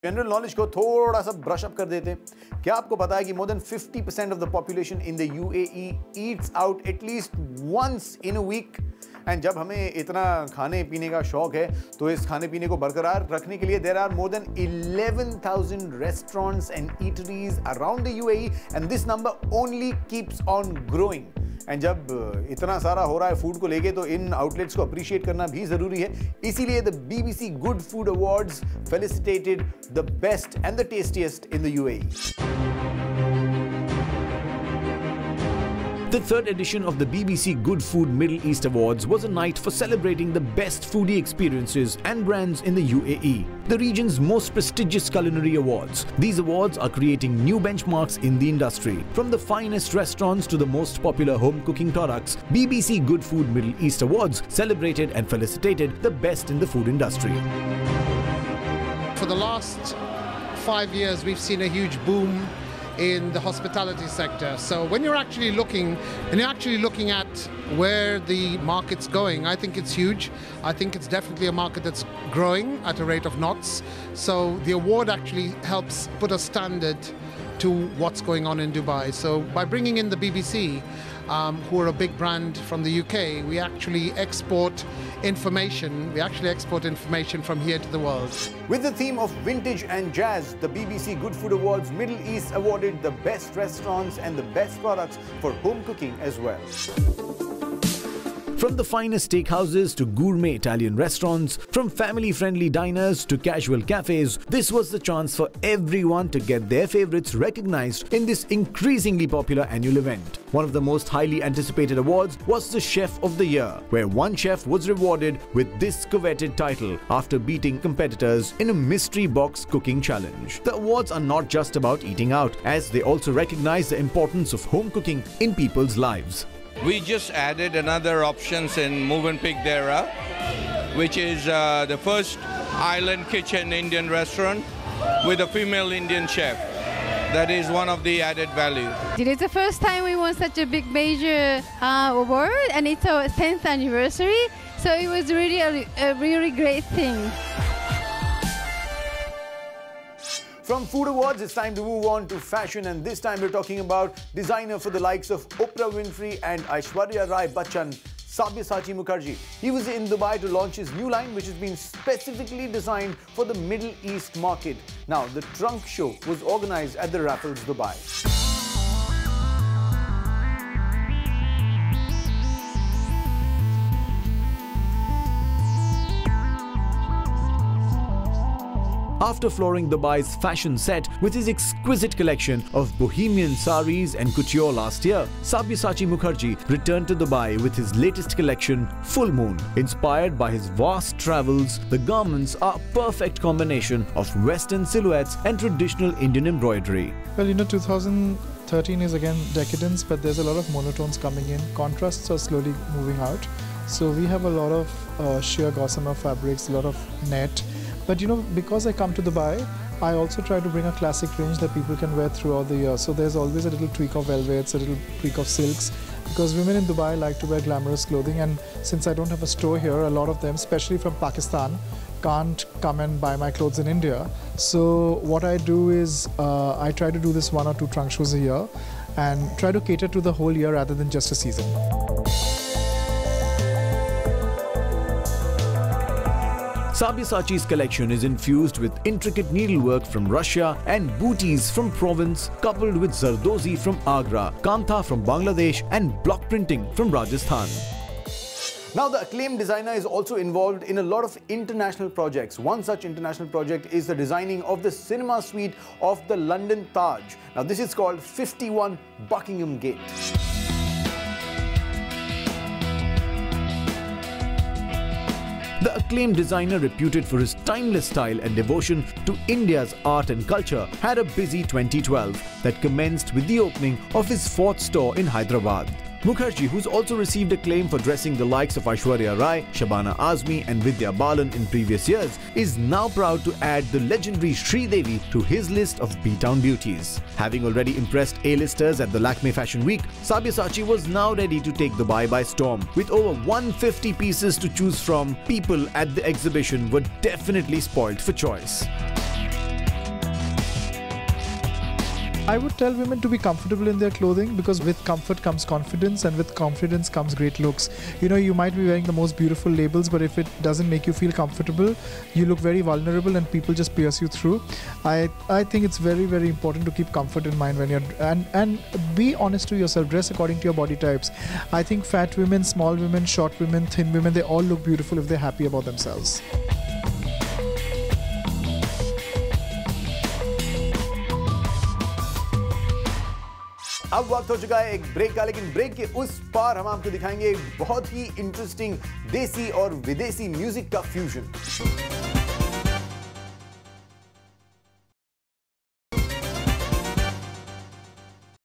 General knowledge को थोड़ा सा ब्रश अप कर देते हैं। क्या आपको पता है कि more than 50% of the population in the UAE eats out at least once in a week. And जब हमें इतना खाने पीने का शौक है तो इस खाने पीने को बरकरार रखने के लिए there are more than 11,000 restaurants and eateries around the UAE and this number only keeps on growing. And जब इतना सारा हो रहा है फूड को लेके तो इन आउटलेट्स को अप्रिशिएट करना भी जरूरी है। इसीलिए the BBC good food awards felicitated the best and the tastiest in the UAE. The third edition of the BBC Good Food Middle East Awards was a night for celebrating the best foodie experiences and brands in the UAE, the region's most prestigious culinary awards. These awards are creating new benchmarks in the industry. From the finest restaurants to the most popular home cooking products, BBC Good Food Middle East Awards celebrated and felicitated the best in the food industry. For the last 5 years, we've seen a huge boom in the hospitality sector. So when you're actually looking at where the market's going, I think it's huge. I think it's definitely a market that's growing at a rate of knots. So the award actually helps put a standard to what's going on in Dubai. So by bringing in the BBC, who are a big brand from the UK, we actually export information from here to the world. With the theme of vintage and jazz, the BBC Good Food Awards Middle East awarded the best restaurants and the best products for home cooking as well. From the finest steakhouses to gourmet Italian restaurants, from family-friendly diners to casual cafes, this was the chance for everyone to get their favorites recognized in this increasingly popular annual event. One of the most highly anticipated awards was the Chef of the Year, where one chef was rewarded with this coveted title after beating competitors in a mystery box cooking challenge. The awards are not just about eating out, as they also recognize the importance of home cooking in people's lives. We just added another options in Movenpick Dera, which is the first island kitchen Indian restaurant with a female Indian chef. That is one of the added value. It is the first time we won such a big major award, and it's our 10th anniversary, so it was really a really great thing. From food awards, it's time to move on to fashion, and this time we're talking about designer for the likes of Oprah Winfrey and Aishwarya Rai Bachchan, Sabyasachi Mukherjee. He was in Dubai to launch his new line, which has been specifically designed for the Middle East market. Now, the trunk show was organized at the Raffles Dubai. After flooring Dubai's fashion set with his exquisite collection of bohemian saris and couture last year, Sabyasachi Mukherjee returned to Dubai with his latest collection, Full Moon. Inspired by his vast travels, the garments are a perfect combination of Western silhouettes and traditional Indian embroidery. Well, 2013 is again decadence, but there's a lot of monotones coming in. Contrasts are slowly moving out. So we have a lot of sheer gossamer fabrics, a lot of net. But because I come to Dubai, I also try to bring a classic range that people can wear throughout the year. So there's always a little tweak of velvets, a little tweak of silks, because women in Dubai like to wear glamorous clothing, and since I don't have a store here, a lot of them, especially from Pakistan, can't come and buy my clothes in India. So what I do is I try to do this 1 or 2 trunk shows a year and try to cater to the whole year rather than just a season. Sabyasachi's collection is infused with intricate needlework from Russia and booties from Provence, coupled with Zardozi from Agra, Kantha from Bangladesh and block printing from Rajasthan. Now, the acclaimed designer is also involved in a lot of international projects. One such international project is the designing of the cinema suite of the London Taj. Now, this is called 51 Buckingham Gate. The acclaimed designer, reputed for his timeless style and devotion to India's art and culture, had a busy 2012 that commenced with the opening of his 4th store in Hyderabad. Mukherjee, who's also received acclaim for dressing the likes of Aishwarya Rai, Shabana Azmi and Vidya Balan in previous years, is now proud to add the legendary Sridevi to his list of B-Town beauties. Having already impressed A-listers at the Lakme Fashion Week, Sabyasachi was now ready to take Dubai by storm. With over 150 pieces to choose from, people at the exhibition were definitely spoilt for choice. I would tell women to be comfortable in their clothing, because with comfort comes confidence, and with confidence comes great looks. You know, you might be wearing the most beautiful labels, but if it doesn't make you feel comfortable, you look very vulnerable and people just pierce you through. I think it's very, very important to keep comfort in mind when you're, and be honest to yourself, dress according to your body types. I think fat women, small women, short women, thin women, they all look beautiful if they're happy about themselves. अब वक्त हो चुका है एक break का, लेकिन break के उस पार हम आपको दिखाएंगे एक बहुत ही इंटरेस्टिंग देसी और विदेशी म्यूजिक का फ्यूजन।